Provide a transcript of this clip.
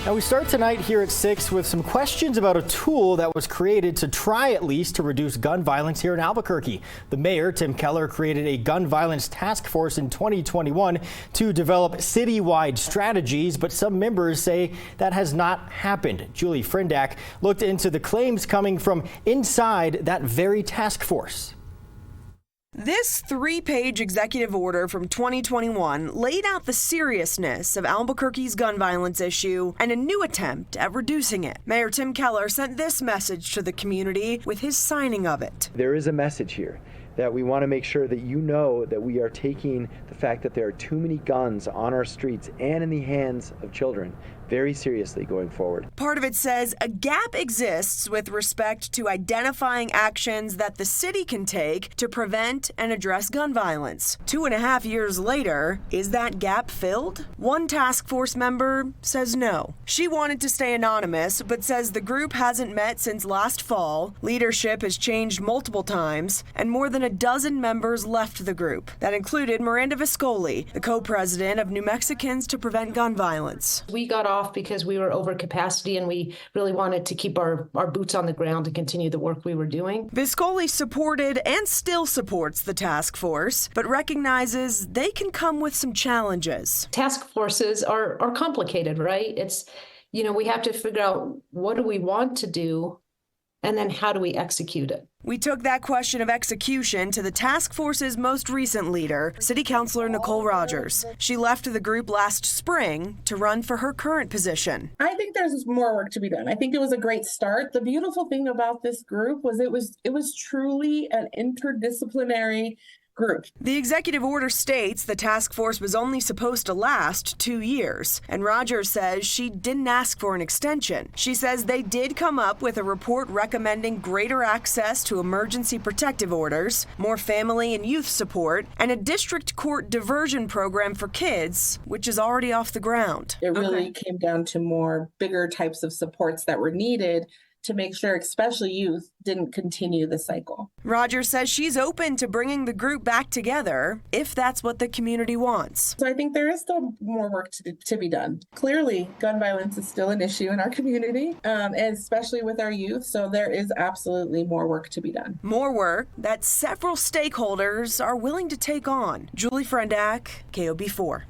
Now we start tonight here at 6 with some questions about a tool that was created to try at least to reduce gun violence here in Albuquerque. The mayor, Tim Keller, created a gun violence task force in 2021 to develop citywide strategies, but some members say that has not happened. Julie Frendak looked into the claims coming from inside that very task force. This 3-page executive order from 2021 laid out the seriousness of Albuquerque's gun violence issue and a new attempt at reducing it. Mayor Tim Keller sent this message to the community with his signing of it. There is a message here that we want to make sure that you know that we are taking the fact that there are too many guns on our streets and in the hands of children very seriously going forward. Part of it says a gap exists with respect to identifying actions that the city can take to prevent and address gun violence. 2.5 years later, is that gap filled? One task force member says no. She wanted to stay anonymous, but says the group hasn't met since last fall. Leadership has changed multiple times, and more than a dozen members left the group. That included Miranda Viscoli, the co-president of New Mexicans to Prevent Gun Violence. We got off because we were over capacity and we really wanted to keep our boots on the ground and continue the work we were doing. Viscoli supported and still supports the task force, but recognizes they can come with some challenges. Task forces are complicated, right? It's, we have to figure out what do we want to do and then how do we execute it? We took that question of execution to the task force's most recent leader, City Councilor Nicole Rogers. She left the group last spring to run for her current position. I think there's more work to be done. I think it was a great start. The beautiful thing about this group was it was truly an interdisciplinary group. The executive order states the task force was only supposed to last 2 years, and Rogers says she didn't ask for an extension. She says they did come up with a report recommending greater access to emergency protective orders, more family and youth support, and a district court diversion program for kids, which is already off the ground. It really came down to more bigger types of supports that were needed to make sure, especially youth, didn't continue the cycle. Rogers says she's open to bringing the group back together if that's what the community wants. So I think there is still more work to be done. Clearly, gun violence is still an issue in our community, and especially with our youth. So there is absolutely more work to be done. More work that several stakeholders are willing to take on. Julie Frendak, KOB4.